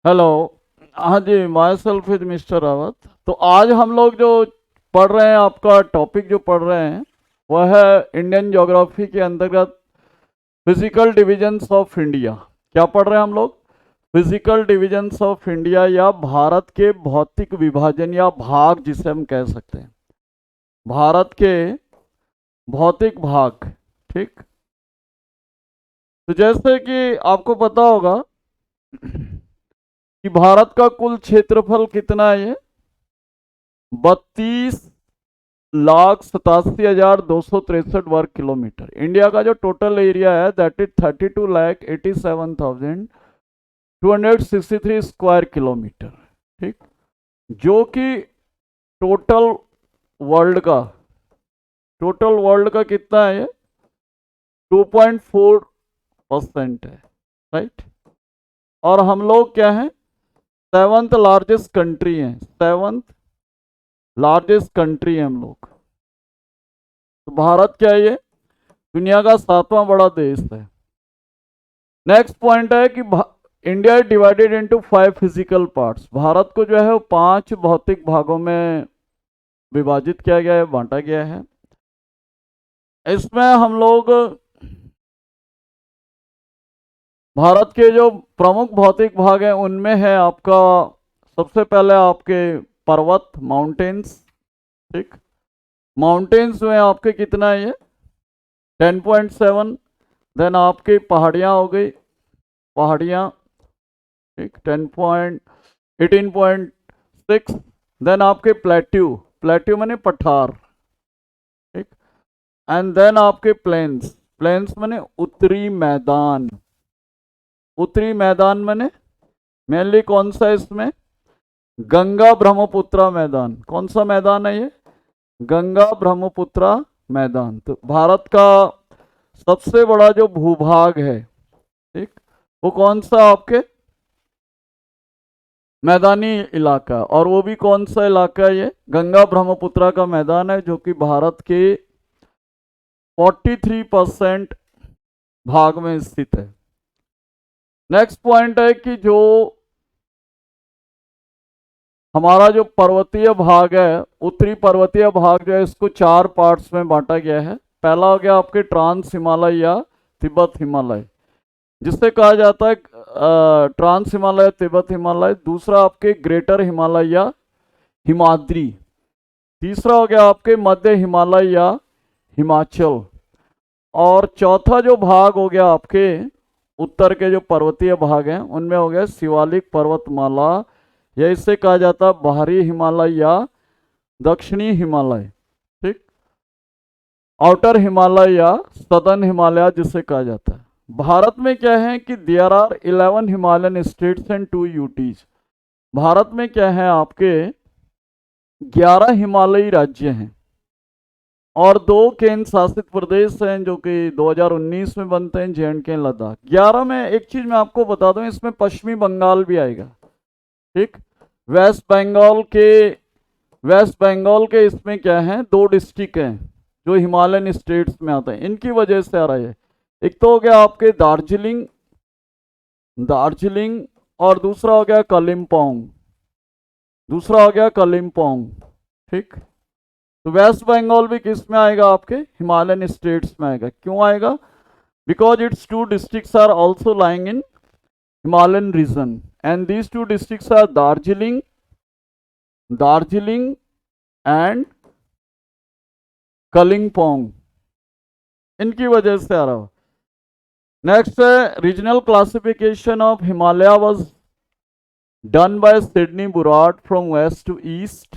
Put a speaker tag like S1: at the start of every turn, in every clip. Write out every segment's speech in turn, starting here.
S1: Hello. हाँ जी, myself is mister Rawat. तो आज हम लोग जो पढ़ रहे हैं, आपका टॉपिक जो पढ़ रहे हैं वह है इंडियन ज्योग्राफी के अंतर्गत फिजिकल डिविजन्स ऑफ इंडिया। क्या पढ़ रहे हैं हम लोग? फिजिकल डिविजन्स ऑफ इंडिया, या भारत के भौतिक विभाजन या भाग जिसे हम कह सकते हैं, भारत के भौतिक भाग। ठीक। तो जैसे कि आपको पता होगा कि भारत का कुल क्षेत्रफल कितना है? ये 32,87,263 वर्ग किलोमीटर। इंडिया का जो टोटल एरिया है दैट इज 32,87,263 स्क्वायर किलोमीटर। ठीक। जो कि टोटल वर्ल्ड का कितना है? ये 2.4% है। राइट। और हम लोग क्या हैं? सेवंथ लार्जेस्ट कंट्री हैं। सेवंथ लार्जेस्ट कंट्री है हम लोग। तो भारत क्या है? ये दुनिया का 7वां बड़ा देश है। नेक्स्ट पॉइंट है कि India is divided into 5 physical parts. Bharat को जो है वो 5 भौतिक भागों में विभाजित किया गया है, बांटा गया है। इसमें हम लोग भारत के जो प्रमुख भौतिक भाग हैं उनमें है आपका सबसे पहले आपके पर्वत, माउंटेन्स। ठीक। माउंटेन्स में आपके कितना है? ये 10.7। देन आपकी पहाड़ियाँ हो गई, पहाड़ियाँ। ठीक। 18.6। देन आपके प्लेट्यू, प्लेट्यू माने पठार। ठीक। एंड देन आपके प्लेन्स, प्लेन्स माने उत्तरी मैदान। उत्तरी मैदान माने मेनली कौन सा? इसमें गंगा ब्रह्मपुत्र मैदान। कौन सा मैदान है ये? गंगा ब्रह्मपुत्र मैदान। तो भारत का सबसे बड़ा जो भूभाग है, ठीक, वो कौन सा? आपके मैदानी इलाका। और वो भी कौन सा इलाका है? ये गंगा ब्रह्मपुत्र का मैदान है, जो कि भारत के 43% भाग में स्थित है। नेक्स्ट पॉइंट है कि जो हमारा जो पर्वतीय भाग है, उत्तरी पर्वतीय भाग जो है, इसको 4 पार्ट्स में बांटा गया है। पहला हो गया आपके ट्रांस हिमालय या तिब्बत हिमालय, जिससे कहा जाता है ट्रांस हिमालय, तिब्बत हिमालय। दूसरा आपके ग्रेटर हिमालय या हिमाद्री। तीसरा हो गया आपके मध्य हिमालय या हिमाचल। और चौथा जो भाग हो गया आपके उत्तर के जो पर्वतीय भाग हैं उनमें हो गया शिवालिक पर्वतमाला, या इससे कहा जाता है बाहरी हिमालय या दक्षिणी हिमालय। ठीक। आउटर हिमालय या सदर्न हिमालय जिसे कहा जाता है। भारत में क्या है कि there are 11 Himalayan states and 2 UTs. Bharat में क्या है आपके 11 हिमालयी राज्य हैं और 2 केंद्र शासित प्रदेश हैं जो कि 2019 में बनते हैं, जे&के, लद्दाख। 11 में एक चीज मैं आपको बता दूं, इसमें पश्चिमी बंगाल भी आएगा। ठीक। वेस्ट बंगाल के इसमें क्या है 2 डिस्ट्रिक्ट हैं जो हिमालयन स्टेट्स में आते हैं, इनकी वजह से आ रहा है। एक तो हो गया आपके दार्जिलिंग, और दूसरा हो गया कालिम्पोंग। ठीक। तो वेस्ट बंगाल भी किस में आएगा? आपके हिमालयन स्टेट्स में आएगा। क्यों आएगा? Because it's 2 districts are also lying in Himalayan region, and these 2 districts are Darjeeling and Kalimpong. इनकी वजह से आ रहा हो। नेक्स्ट है regional classification of Himalaya was done by Sidney Burrard from west to east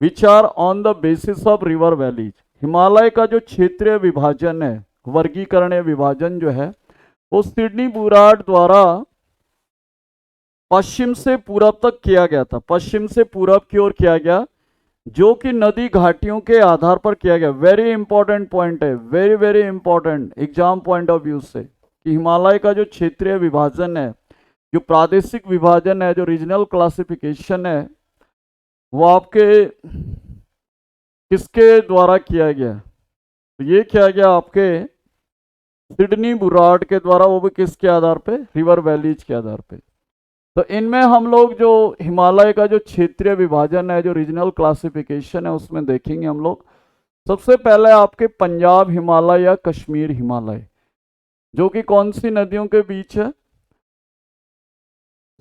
S1: which are on the basis of river valleys. Himalaya का जो क्षेत्रीय विभाजन है, वर्गीकरण या विभाजन जो है, वो सिडनी बुराड द्वारा पश्चिम से पूरब तक किया गया था। पश्चिम से पूरब की ओर किया गया, जो कि नदी घाटियों के आधार पर किया गया। वेरी इंपॉर्टेंट पॉइंट है, very very important exam point of view से, कि हिमालय का जो क्षेत्रीय विभाजन है, जो प्रादेशिक विभाजन है, जो रीजनल क्लासिफिकेशन है, वो आपके किसके द्वारा किया गया? तो ये किया गया आपके सिडनी बुराड के द्वारा। वो भी किसके आधार पे? रिवर वैलीज के आधार पे। तो इनमें हम लोग जो हिमालय का जो क्षेत्रीय विभाजन है, जो रीजनल क्लासिफिकेशन है, उसमें देखेंगे हम लोग। सबसे पहले आपके पंजाब हिमालय या कश्मीर हिमालय, जो कि कौन सी नदियों के बीच है?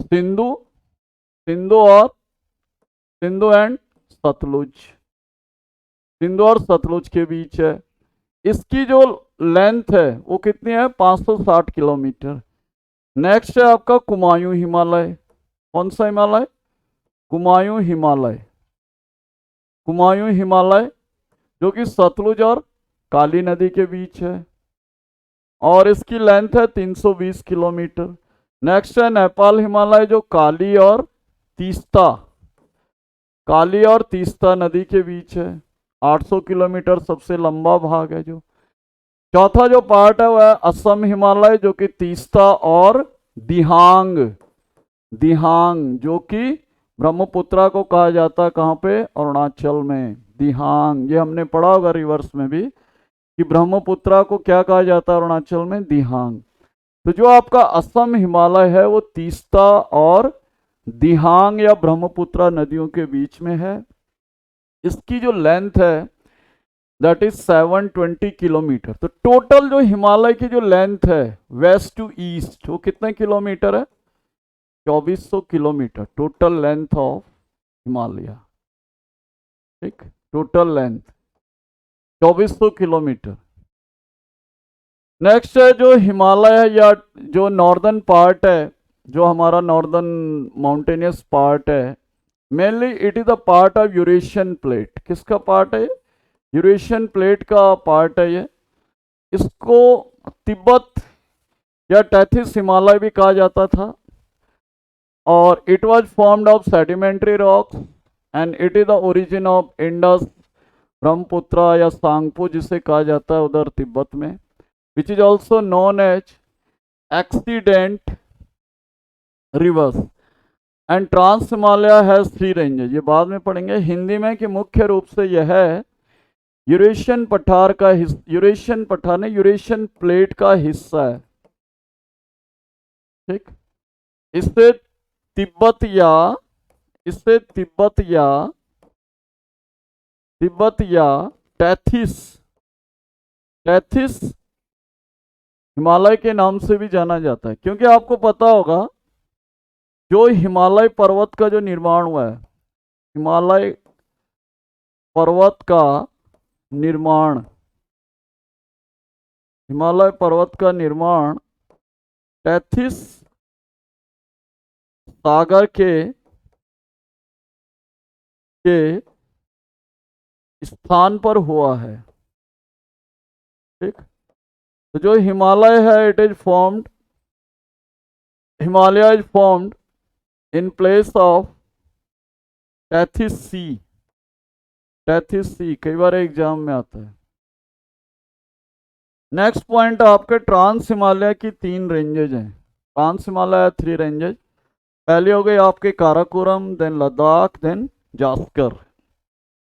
S1: सिंधु, सिंधु और सिंधु एंड सतलुज, सिंधु और सतलुज के बीच है। इसकी जो लेंथ है वो कितनी है? 560 किलोमीटर। नेक्स्ट है आपका कुमायूं हिमालय। कौन सा हिमालय? कुमायूं हिमालय, कुमायूं हिमालय, जो कि सतलुज और काली नदी के बीच है और इसकी लेंथ है 320 किलोमीटर। नेक्स्ट है नेपाल हिमालय, जो तीस्ता काली और तीस्ता नदी के बीच है, 800 किलोमीटर सबसे लंबा भाग है। जो चौथा जो पार्ट है वह असम हिमालय, जो कि तीस्ता और दिहांग, दिहांग जो कि ब्रह्मपुत्रा को कहा जाता है, कहाँ पे? अरुणाचल में, दिहांग। ये हमने पढ़ा होगा रिवर्स में भी कि ब्रह्मपुत्रा को क्या कहा जाता है अरुणाचल में? दिहांग। तो जो आपका असम हिमालय है वो तीस्ता और दिहांग या ब्रह्मपुत्रा नदियों के बीच में है। इसकी जो लेंथ है दैट इज 720 किलोमीटर। तो टोटल जो हिमालय की जो लेंथ है वेस्ट टू ईस्ट, वो कितने किलोमीटर है? 2400 kilometre total length of Himalaya. ठीक, टोटल लेंथ 2400 किलोमीटर। नेक्स्ट है जो हिमालय है या जो नॉर्दर्न पार्ट है, जो हमारा नॉर्दर्न माउंटेनियस पार्ट है, mainly it is the part of Eurasian plate. किसका पार्ट है ये? यूरेशियन प्लेट का पार्ट है ये। इसको तिब्बत या टैथिस हिमालय भी कहा जाता था और it was formed of sedimentary rocks and it is the origin of Indus, Brahmaputra या सांगपो जिसे कहा जाता है उधर तिब्बत में, which is also known as accident rivers. And trans Himalaya has 3 ranges, ये बाद में पढ़ेंगे हिंदी में कि मुख्य रूप से यह है यूरेशियन पठार का यूरेशियन पठार ने यूरेशियन प्लेट का हिस्सा है। ठीक, इससे तिब्बत या इससे तिब्बत या टैथिस टैथिस हिमालय के नाम से भी जाना जाता है, क्योंकि आपको पता होगा जो हिमालय पर्वत का जो निर्माण हुआ है, हिमालय पर्वत का निर्माण, हिमालय पर्वत का निर्माण टैथिस सागर के स्थान पर हुआ है। ठीक, तो जो हिमालय है it is formed, Himalaya is formed in place of Tethys sea. Tethys sea कई बार एग्जाम में आता है। नेक्स्ट पॉइंट आपके ट्रांस हिमालय की 3 रेंजेज हैं। Trans Himalaya 3 ranges. पहले हो गए आपके काराकोरम, देन लद्दाख, देन जास्कर।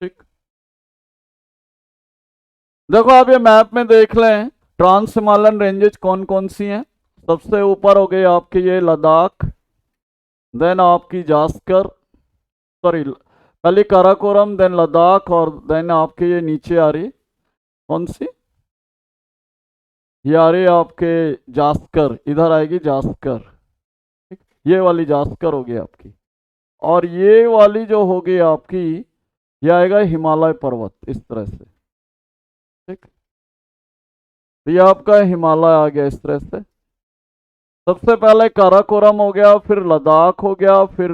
S1: ठीक, देखो आप ये मैप में देख लें ट्रांस हिमालयन रेंजेज कौन कौन सी हैं। सबसे ऊपर हो गए आपके ये लद्दाख, देन आपकी जास्कर, सॉरी पहले काराकोरम, देन लद्दाख और देन आपके ये नीचे आ रही कौन सी? ये आ रही आपके जास्कर, इधर आएगी जास्कर। ठीक, ये वाली जास्कर होगी आपकी, और ये वाली जो होगी आपकी ये आएगा हिमालय पर्वत इस तरह से। ठीक, तो ये आपका हिमालय आ गया इस तरह से। सबसे पहले काराकोरम हो गया, फिर लद्दाख हो गया, फिर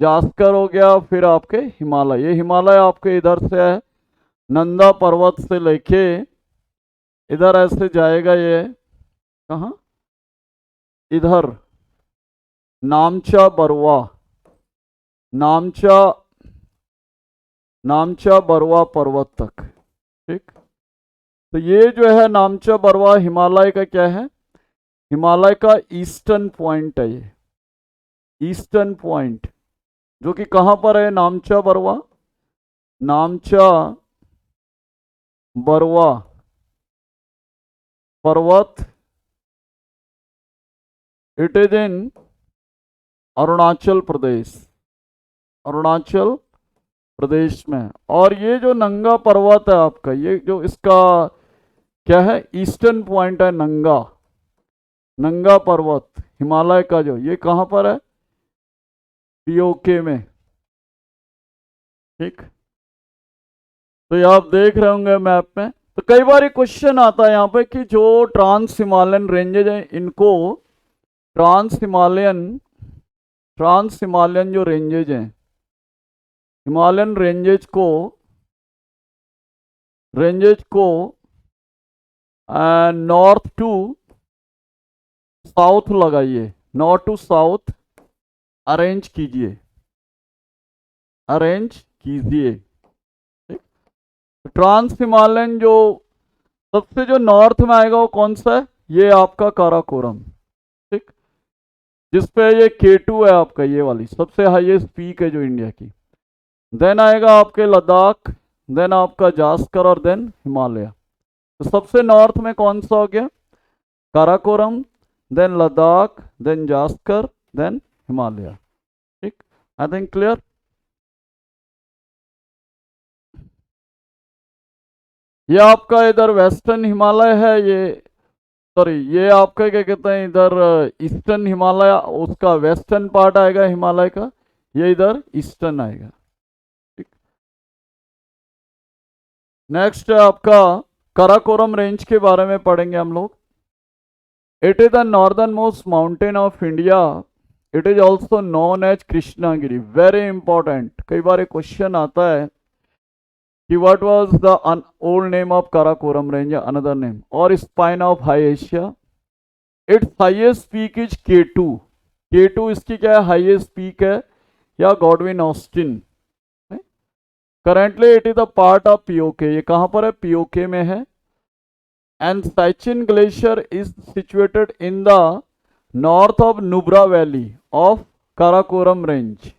S1: जास्कर हो गया, फिर आपके हिमालय। ये हिमालय आपके इधर से है, नंदा पर्वत से लेके इधर ऐसे जाएगा ये कहाँ? इधर नामचा बरवा, नामचा नामचा बरवा पर्वत तक। ठीक, तो ये जो है नामचा बरवा हिमालय का क्या है? हिमालय का ईस्टर्न पॉइंट है ये, ईस्टर्न पॉइंट, जो कि कहां पर है? नामचा बरवा, नामचा बरवा पर्वत, it is in Arunachal Pradesh, Arunachal Pradesh में। और ये जो नंगा पर्वत है आपका, ये जो इसका क्या है, ईस्टर्न पॉइंट है नंगा, नंगा पर्वत हिमालय का, जो ये कहाँ पर है, पीओके में। ठीक, तो ये आप देख रहे होंगे मैप में। तो कई बार ये क्वेश्चन आता है यहाँ पे कि जो ट्रांस हिमालयन रेंजेज हैं, इनको ट्रांस हिमालयन जो रेंजेज हैं, हिमालयन रेंजेज को नॉर्थ टू साउथ लगाइए, नॉर्थ टू साउथ अरेंज कीजिए, ठीक। ट्रांस हिमालयन जो सबसे जो नॉर्थ में आएगा वो कौन सा है, ये आपका काराकोरम, ठीक, जिसपे ये K2 है आपका, ये वाली सबसे हाईएस्ट पीक है जो इंडिया की। देन आएगा आपके लद्दाख, देन आपका जास्कर, और देन हिमालय। तो सबसे नॉर्थ में कौन सा हो गया, Karakoram, then Ladakh, then Zaskar, then Himalaya. ठीक, आई थिंक क्लियर। ये आपका इधर वेस्टर्न हिमालय है, ये सॉरी ये आपका क्या कहते हैं, इधर ईस्टर्न हिमालय, उसका वेस्टर्न पार्ट आएगा हिमालय का, ये इधर ईस्टर्न आएगा। ठीक, नेक्स्ट है आपका काराकोरम रेंज के बारे में पढ़ेंगे हम लोग। It is the northernmost mountain of India, it is also known as Krishnagiri. Very important, कई बार एक क्वेश्चन आता है कि what was the old name of Karakoram range, another name, or spine of high Asia. Its highest peak is K2, K2 इसकी क्या है, highest peak है, या Godwin Austen. Currently it is the part of POK, ये कहाँ पर है, POK में है। And Siachen glacier is situated in the north of Nubra valley of Karakoram range.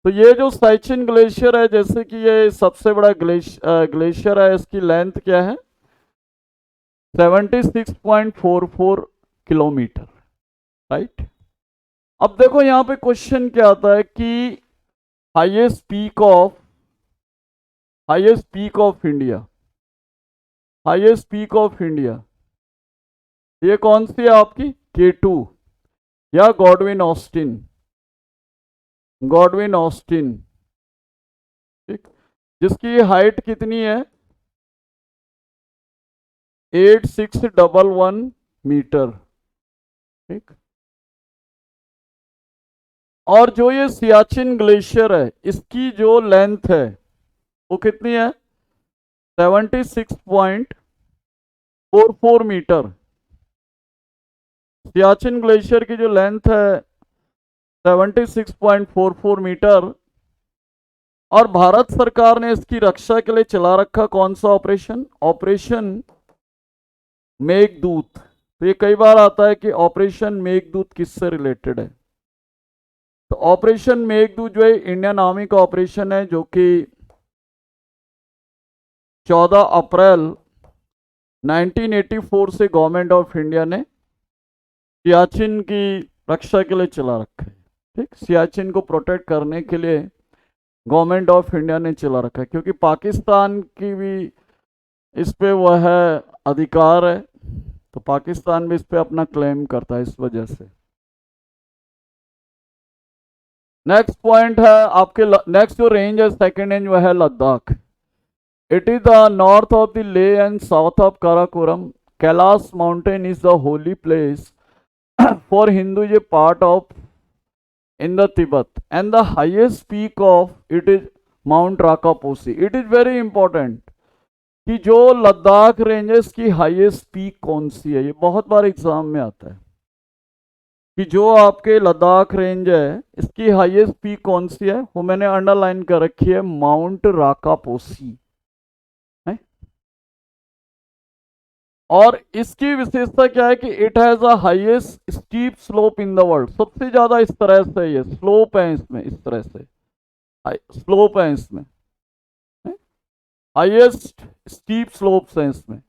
S1: तो ये जो साइचिन ग्लेशियर है, जैसे कि ये सबसे बड़ा ग्लेशियर है, इसकी लेंथ क्या है, 76.44 किलोमीटर, राइट। अब देखो यहाँ पे क्वेश्चन क्या आता है कि highest peak of India, highest peak of India ये कौन सी है आपकी, K2 या गॉडविन ऑस्टिन, ठीक, जिसकी हाइट कितनी है, 8611 मीटर, ठीक। और जो ये सियाचिन ग्लेशियर है, इसकी जो लेंथ है वो कितनी है, 76.44 मीटर। सियाचिन ग्लेशियर की जो लेंथ है 76.44 मीटर। और भारत सरकार ने इसकी रक्षा के लिए चला रखा कौन सा ऑपरेशन, ऑपरेशन मेघदूत। तो ये कई बार आता है कि ऑपरेशन मेघदूत किससे रिलेटेड है। तो ऑपरेशन मेघदूत जो है इंडियन आर्मी का ऑपरेशन है, जो कि 14 अप्रैल 1984 से गवर्नमेंट ऑफ इंडिया ने सियाचिन की रक्षा के लिए चला रखा है, ठीक। सियाचिन को प्रोटेक्ट करने के लिए गवर्नमेंट ऑफ इंडिया ने चला रखा है, क्योंकि पाकिस्तान की भी इस पे वह है अधिकार है, तो पाकिस्तान भी इस पे अपना क्लेम करता है, इस वजह से। नेक्स्ट पॉइंट है आपके, नेक्स्ट जो रेंज है सेकंड रेंज वह है Ladakh. It is the north of the Leh and south of Karakoram. Kailash mountain is the holy place for Hindu, ये part of in the Tibet, and the highest peak of it is Mount Rakaposi. It is very important कि जो Ladakh ranges की highest peak कौन सी है, ये बहुत बार exam में आता है कि जो आपके लद्दाख रेंज है इसकी हाईएस्ट पीक कौन सी है, वो मैंने अंडरलाइन कर रखी है, माउंट राकापोसी है। और इसकी विशेषता क्या है कि it has a highest steep slope in the world. सबसे ज्यादा इस तरह से ये स्लोप है इसमें, इस तरह से स्लोप है इसमें, हाईएस्ट स्टीप स्लोप्स हैं इसमें।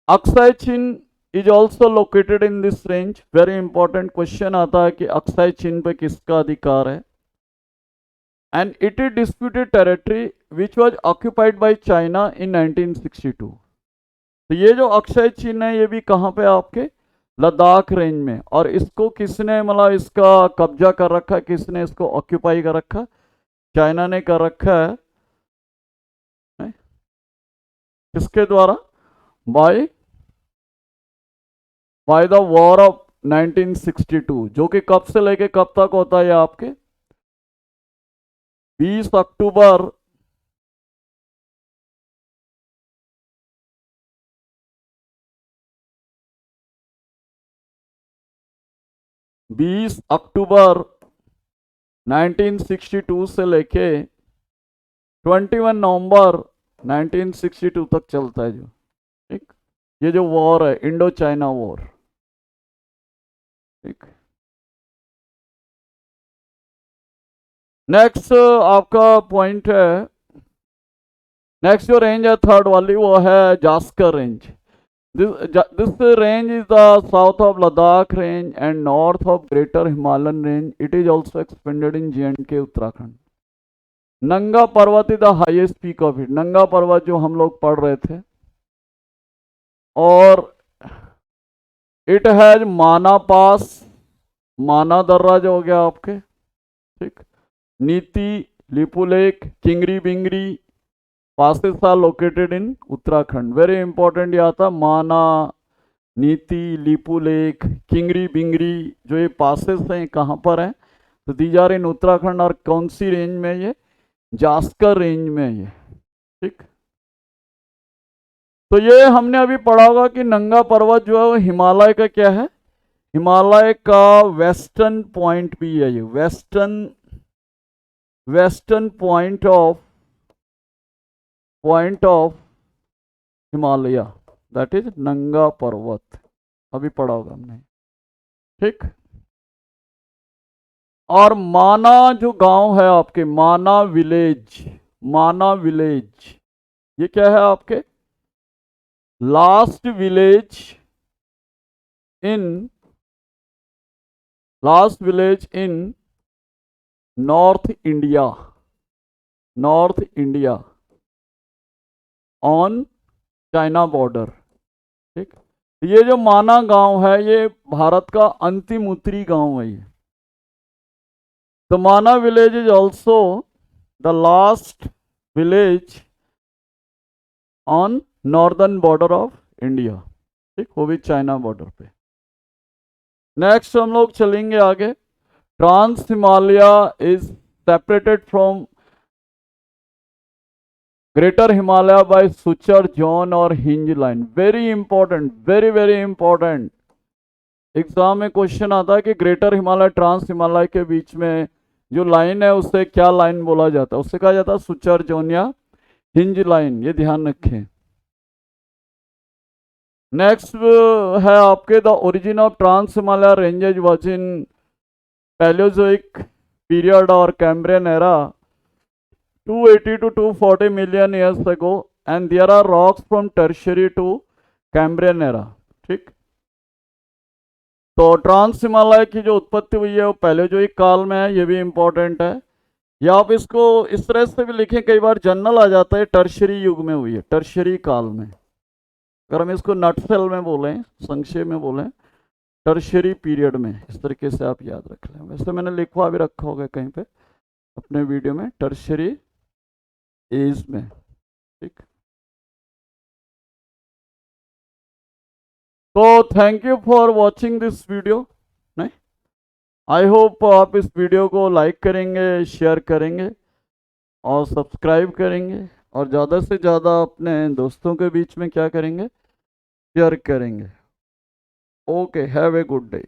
S1: Aksai chin is also located in this range. Very important question आता है कि अक्साई चीन पे किसका अधिकार है। And it is disputed territory which was occupied by China in 1962। तो ये जो अक्षय चिन्ह है ये भी कहाँ पे आपके लद्दाख रेंज में, और इसको किसने मतलब इसका कब्जा कर रखा है, किसने इसको ऑक्यूपाई कर रखा, चाइना ने कर रखा है। किसके द्वारा? बाय द वॉर ऑफ 1962, जो कि कब से लेके कब तक होता है आपके 20 अक्टूबर 1962 से लेके 21 नवंबर 1962 तक चलता है जो, ठीक। ये जो वॉर है इंडो चाइना वॉर, ठीक। नेक्स्ट आपका पॉइंट है, नेक्स्ट जो रेंज है थर्ड वाली वो है Zanskar range. This range is the south of Ladakh range and north of Greater Himalayan range. It is also expanded in J&K Uttarakhand. नंगा पर्वत is the highest peak of it. नंगा पर्वत जो हम लोग पढ़ रहे थे, और इट हैज माना पास, माना दर्रा जो हो गया आपके, ठीक। Niti, Lipulekh, Kingri Bingri passes are located in Uttarakhand. Very important ये आता, माना, नीति, लिपुलेक, किंगरी बिंगरी, जो ये पासेस हैं कहाँ पर हैं, तो दीज आर इन उत्तराखंड। और कौन सी रेंज में? ये जास्कर रेंज में ये, ठीक। तो ये हमने अभी पढ़ा होगा कि नंगा पर्वत जो है वो हिमालय का क्या है, हिमालय का वेस्टर्न पॉइंट भी है। ये western point of Himalaya, that is नंगा पर्वत, अभी पढ़ा होगा हमने, ठीक। और माना जो गांव है आपके, माना विलेज, ये क्या है आपके last village in north India on China border, ठीक। ये जो माना गांव है ये भारत का अंतिम उत्तरी गांव है ये। The Mana village is also the last village on northern border of India, ठीक, वो भी चाइना बॉर्डर पे। नेक्स्ट हम लोग चलेंगे आगे। Trans Himalaya is separated from greater Himalaya by suture zone और hinge line. Very important, very important. Exam में क्वेश्चन आता है कि ग्रेटर हिमालय ट्रांस हिमालय के बीच में जो लाइन है उसे क्या लाइन बोला जाता है? उससे कहा जाता है सुचर जोन या हिंज लाइन, ये ध्यान रखें। नेक्स्ट है आपके the origin of trans Himalaya ranges was in Palaeozoic period और Cambrian era 280 to 240 million years ago, and there are rocks from tertiary to Cambrian era, ठीक। तो ट्रांस हिमालय की जो उत्पत्ति हुई है वो पैलियोजोइक काल में है, ये भी इंपॉर्टेंट है। या आप इसको इस तरह से भी लिखें, कई बार जनरल आ जाता है टर्शरी युग में हुई है, टर्शरी काल में। अगर हम इसको नटसेल में बोलें, संक्षेप में बोलें, टर्शरी पीरियड में, इस तरीके से आप याद रख लें। वैसे मैंने लिखवा भी रखा होगा कहीं पे अपने वीडियो में, टर्शरी एज में, ठीक। तो thank you for watching this video. नहीं, आई होप आप इस वीडियो को लाइक करेंगे, शेयर करेंगे और सब्सक्राइब करेंगे, और ज़्यादा से ज़्यादा अपने दोस्तों के बीच में क्या करेंगे, शेयर करेंगे। Okay, have a good day.